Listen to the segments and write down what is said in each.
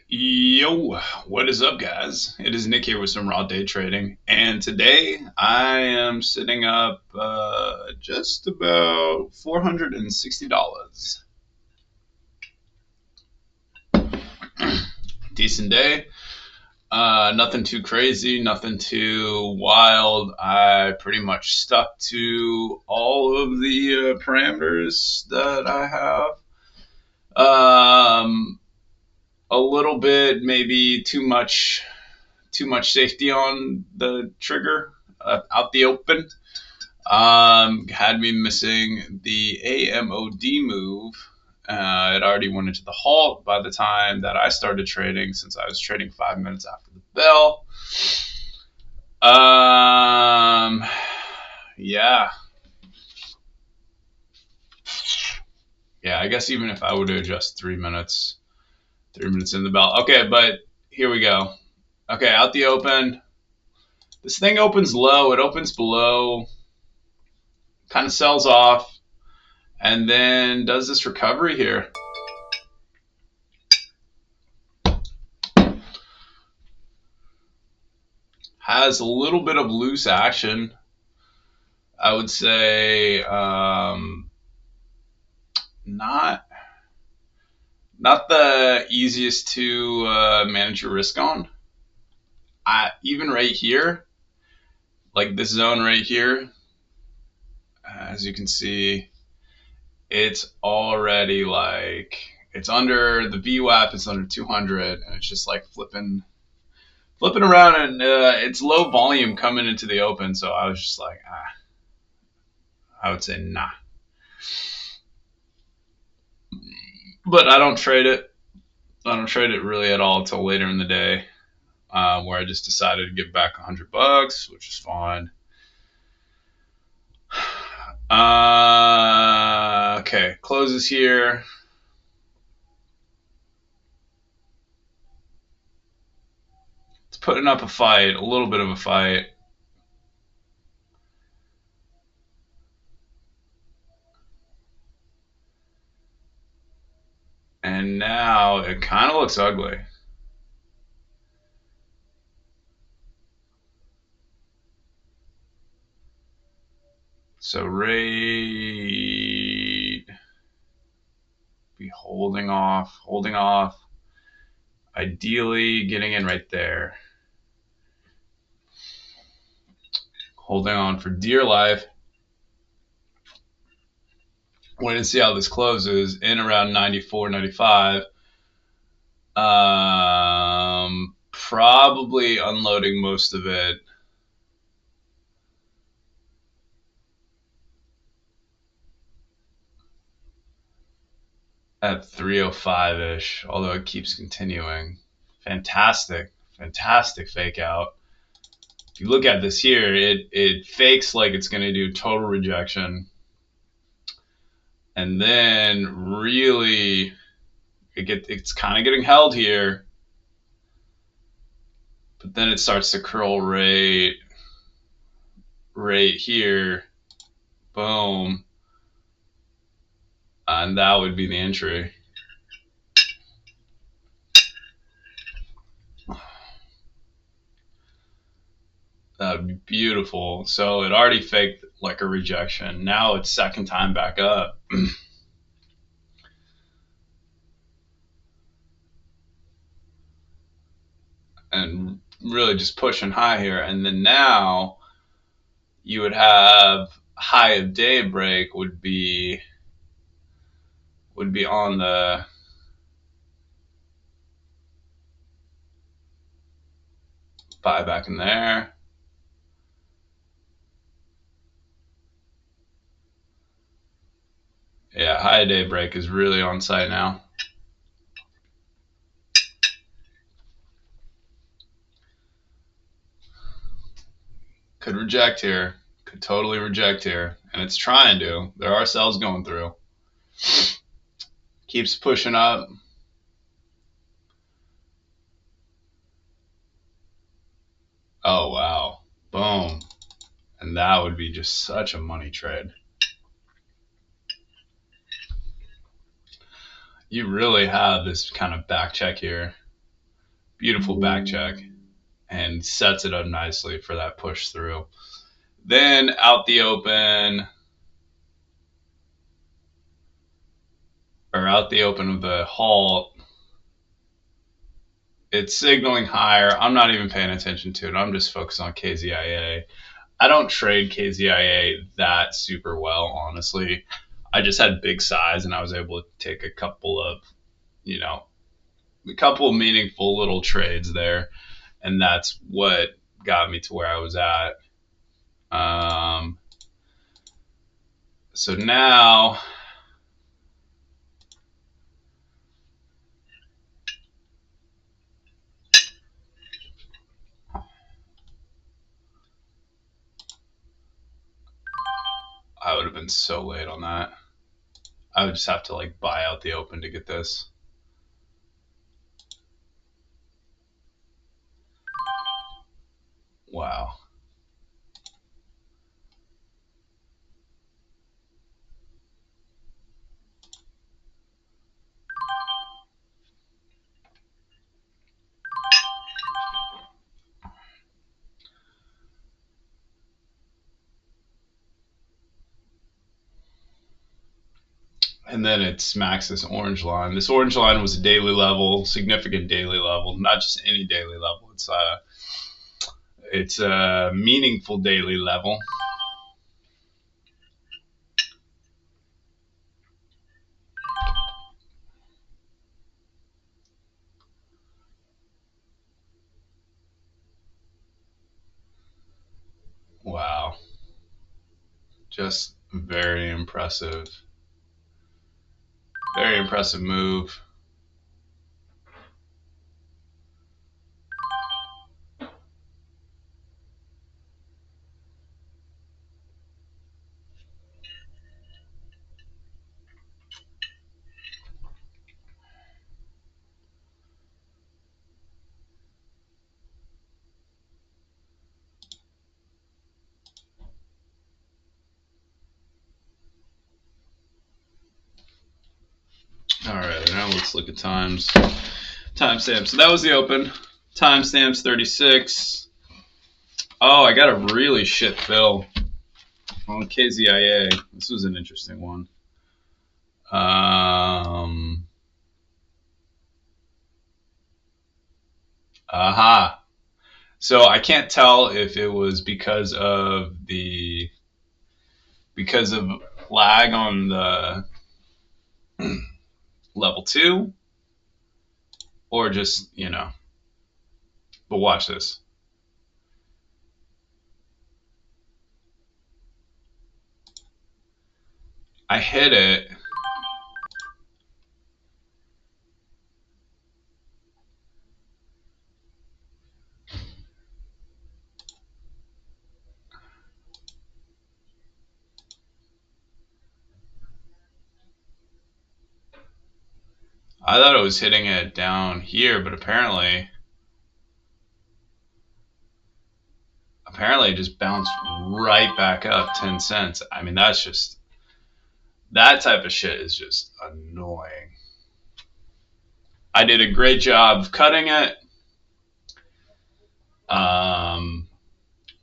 Yo, what is up, guys? It is Nick here with some raw day trading, and today I am sitting up just about $460. Decent day. Nothing too crazy, nothing too wild. I pretty much stuck to all of the parameters that I have. A little bit, maybe too much safety on the trigger out the open. Had me missing the AMOD move. It already went into the halt by the time that I started trading, since I was trading 5 minutes after the bell. Yeah. Yeah, I guess even if I were to adjust 3 minutes, 3 minutes in the bell. Okay, but here we go. Okay, out the open. This thing opens low. It opens below, kind of sells off, and then does this recovery here. Has a little bit of loose action. I would say not the easiest to manage your risk on. Even right here, like this zone right here, as you can see, it's already like, it's under the VWAP, it's under 200, and it's just like flipping around, and it's low volume coming into the open. So I was just like, I would say nah. But I don't trade it. I don't trade it really at all until later in the day, where I just decided to give back $100, which is fine. Okay, closes here. It's putting up a fight, a little bit of a fight. And now it kind of looks ugly. So rate, be holding off, ideally getting in right there. Holding on for dear life. Wait and see how this closes in around 94, 95. Probably unloading most of it at 305-ish, although it keeps continuing. Fantastic fake out. If you look at this here, it fakes like it's going to do total rejection, and then really it's kind of getting held here, but then it starts to curl right here. Boom. And that would be the entry. That would be beautiful. So it already faked like a rejection. Now it's second time back up. And really just pushing high here. And then now you would have high of daybreak would be on the buy back in there. Yeah, high of daybreak is really on site now. Could reject here. Could totally reject here. And it's trying to. There are sells going through. Keeps pushing up. Oh, wow. Boom. And that would be just such a money trade. You really have this kind of back check here. Beautiful back check, and sets it up nicely for that push through. Then out the open, or out the open of the halt, it's signaling higher. I'm not even paying attention to it. I'm just focused on KZIA. I don't trade KZIA that super well, honestly. I just had big size and I was able to take a couple of meaningful little trades there. And that's what got me to where I was at. So now I would have been so late on that. I would just have to like buy out the open to get this. Wow. And then it smacks this orange line. This orange line was a daily level, significant daily level, not just any daily level. It's a meaningful daily level. Wow. Just very impressive. Very impressive move. All right, now let's look at timestamps. So that was the open. Timestamps 36. Oh, I got a really shit fill on KZIA. This was an interesting one. Aha. So I can't tell if it was because of lag on the level 2 or just, but watch this. I hit it. I thought it was hitting it down here, but apparently it just bounced right back up 10 cents. I mean, that type of shit is just annoying. I did a great job cutting it.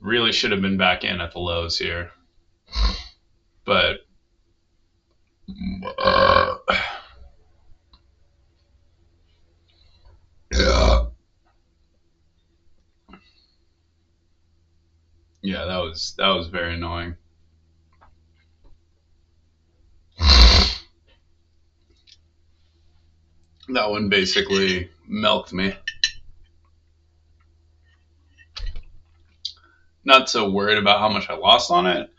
Really should have been back in at the lows here. But yeah, that was very annoying. That one basically milked me. Not so worried about how much I lost on it,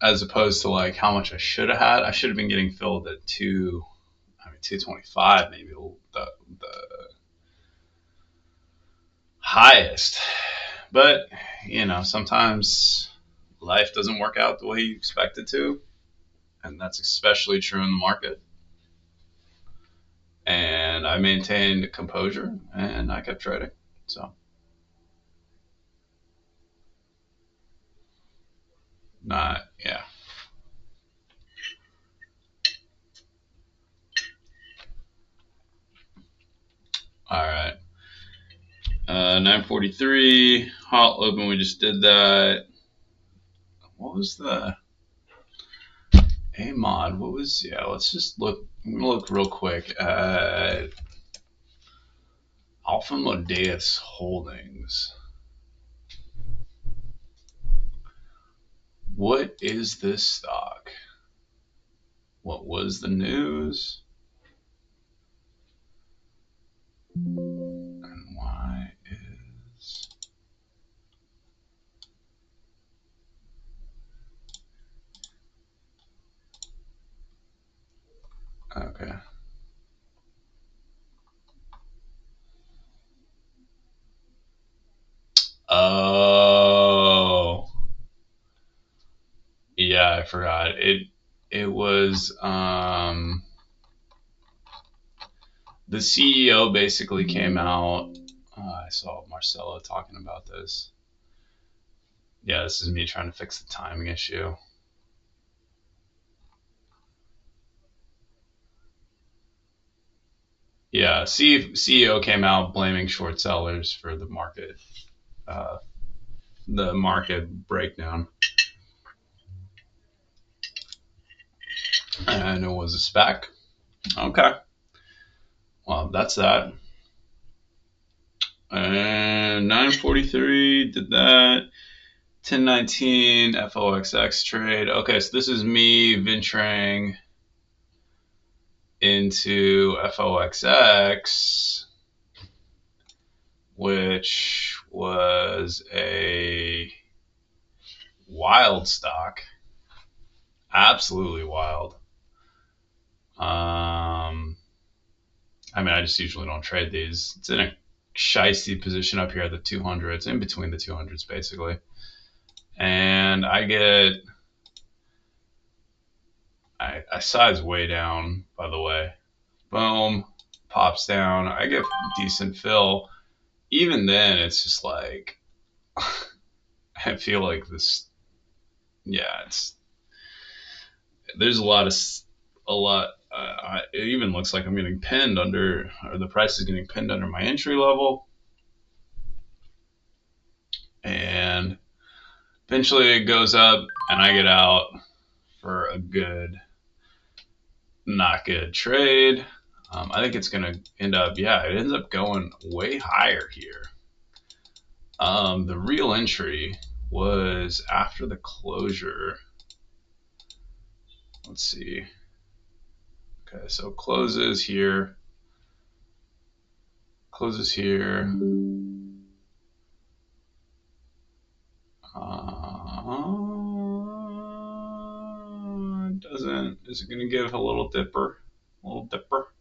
as opposed to like how much I should have had. I should have been getting filled at 225, maybe the highest. But sometimes life doesn't work out the way you expect it to, and that's especially true in the market. And I maintained composure and I kept trading. So yeah. All right. 943 hot open. We just did that. What was the AMOD? What was, yeah, let's just look. I'm going to look real quick at Alpha Modeus Holdings. What is this stock? What was the news? And why is... Okay. Oh. Yeah, I forgot. It was the CEO basically came out. I saw Marcelo talking about this. Yeah, this is me trying to fix the timing issue. Yeah, CEO came out blaming short sellers for the market breakdown. And it was a SPAC. Okay. Well, that's that. And 943 did that. 1019 FOXX trade. Okay, so this is me venturing into FOXX, which was a wild stock. Absolutely wild. I mean, I just usually don't trade these. It's in a shiesty position up here at the 200s, in between the 200s, basically. And I size way down, by the way. Boom, pops down. I get decent fill. Even then, it's just like, I feel like this, yeah, there's a lot. It even looks like I'm getting pinned under, or the price is getting pinned under my entry level. And eventually it goes up and I get out for a good, not good trade. I think it's going to end up, yeah, it ends up going way higher here. The real entry was after the closure. Let's see. Okay, so closes here. Closes here. Doesn't. Is it going to give a little dipper? A little dipper.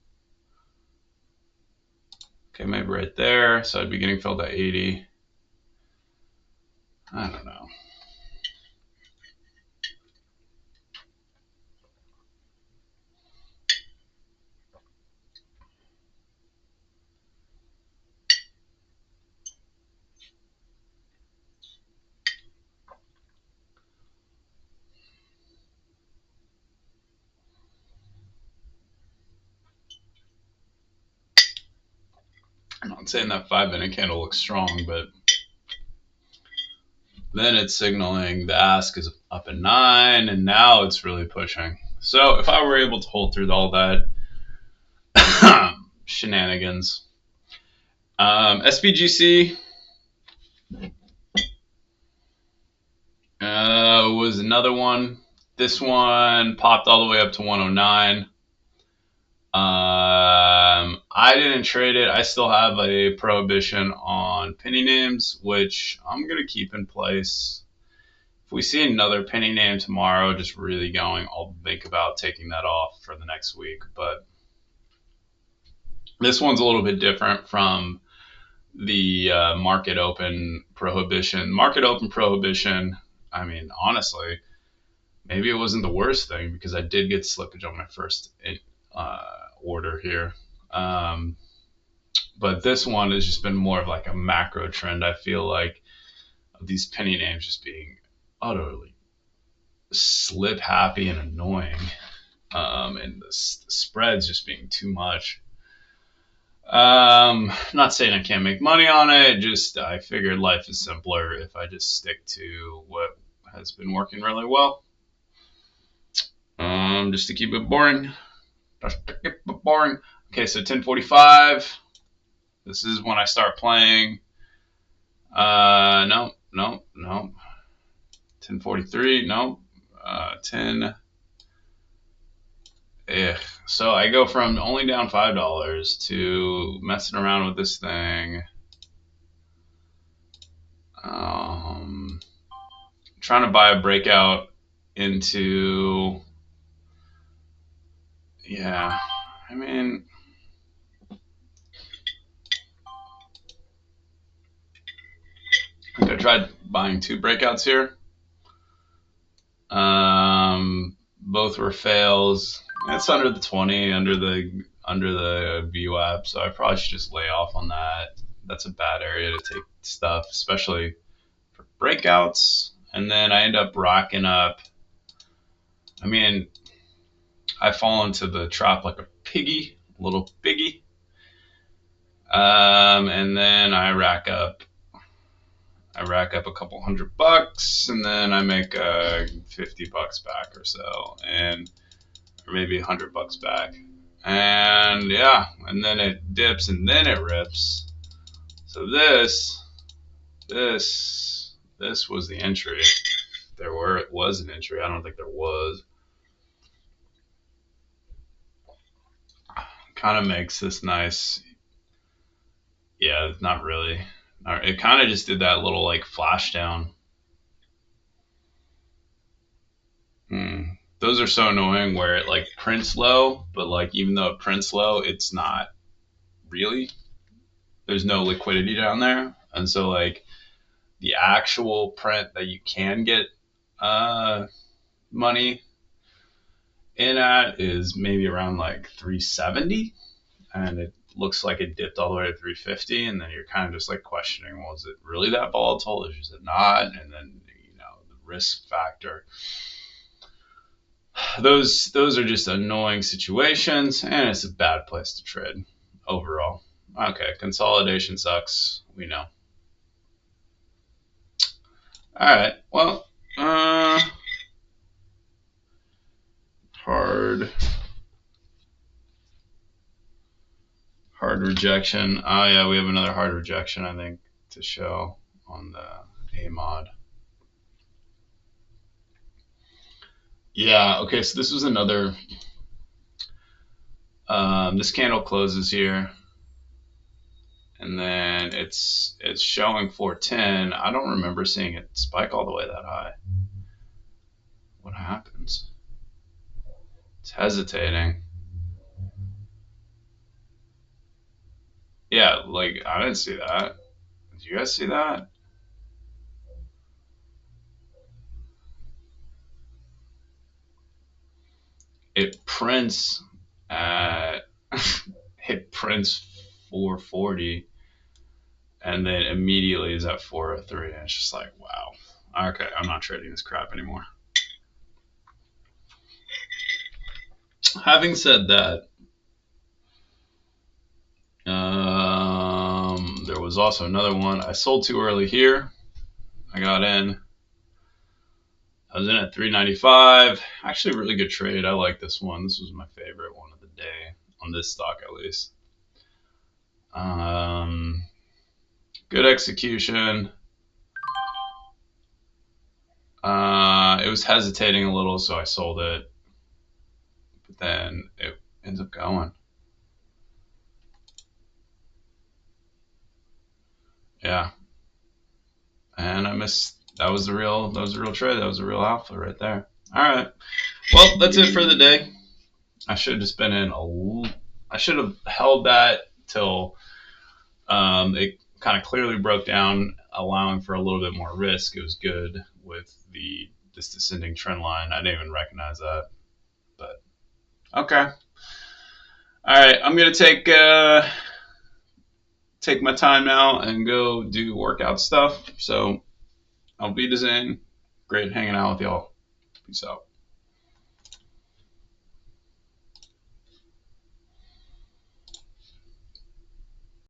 Okay, maybe right there. So I'd be getting filled at 80. I don't know. I'm not saying that 5-minute candle looks strong, but then it's signaling the ask is up at 9, and now it's really pushing. So if I were able to hold through all that shenanigans, SPGC was another one. This one popped all the way up to 109. I didn't trade it. I still have a prohibition on penny names, which I'm going to keep in place. If we see another penny name tomorrow just really going, I'll think about taking that off for the next week. But this one's a little bit different from the market open prohibition. Market open prohibition, I mean, honestly, maybe it wasn't the worst thing because I did get slippage on my first order here. But this one has just been more of like a macro trend. I feel like of these penny names just being utterly slip happy and annoying, and the spreads just being too much. Not saying I can't make money on it, just I figured life is simpler if I just stick to what has been working really well. Just to keep it boring. Just to keep it boring. Okay, so 10:45. This is when I start playing. No. 10:43. No. 10. Ugh. So I go from only down $5 to messing around with this thing. Trying to buy a breakout into, yeah, I mean, I think I tried buying 2 breakouts here. Both were fails. It's under the 20, under the VWAP, so I probably should just lay off on that. That's a bad area to take stuff, especially for breakouts. And then I end up rocking up. I mean, I fall into the trap like a piggy, a little piggy. And then I rack up a couple $100, and then I make $50 back or so, or maybe $100 back. And yeah, and then it dips and then it rips. So this was the entry. It was an entry. I don't think there was. Kind of makes this nice. Yeah, not really. It kind of just did that little like flash down. Those are so annoying where it like prints low, but like even though it prints low, it's not really. There's no liquidity down there, and so like the actual print that you can get money in at is maybe around like 370, and it looks like it dipped all the way to 350, and then you're kind of just like questioning, well, is it really that volatile? Is it not? And then the risk factor. Those are just annoying situations, and it's a bad place to trade overall. Okay, consolidation sucks. We know. All right. Well, hard rejection. Oh yeah, we have another hard rejection, I think, to show on the AMOD. Yeah. Okay. So this was another. This candle closes here, and then it's showing 410. I don't remember seeing it spike all the way that high. What happens? It's hesitating. Yeah, like I didn't see that. Did you guys see that? It prints at it prints 440, and then immediately is at 403, and it's just like, wow. Okay, I'm not trading this crap anymore. Having said that, there was also another one. I sold too early here. I got in. I was in at 395. Actually, a really good trade. I like this one. This was my favorite one of the day on this stock, at least. Good execution. It was hesitating a little, so I sold it. But then it ends up going. Yeah. And I missed. That was a real trade. That was a real alpha right there. All right. Well, that's it for the day. I should have just been in I should have held that till it kind of clearly broke down, allowing for a little bit more risk. It was good with this descending trend line. I didn't even recognize that. But okay. All right. I'm gonna take my time now and go do workout stuff. So I'll be in. Great hanging out with y'all. Peace out.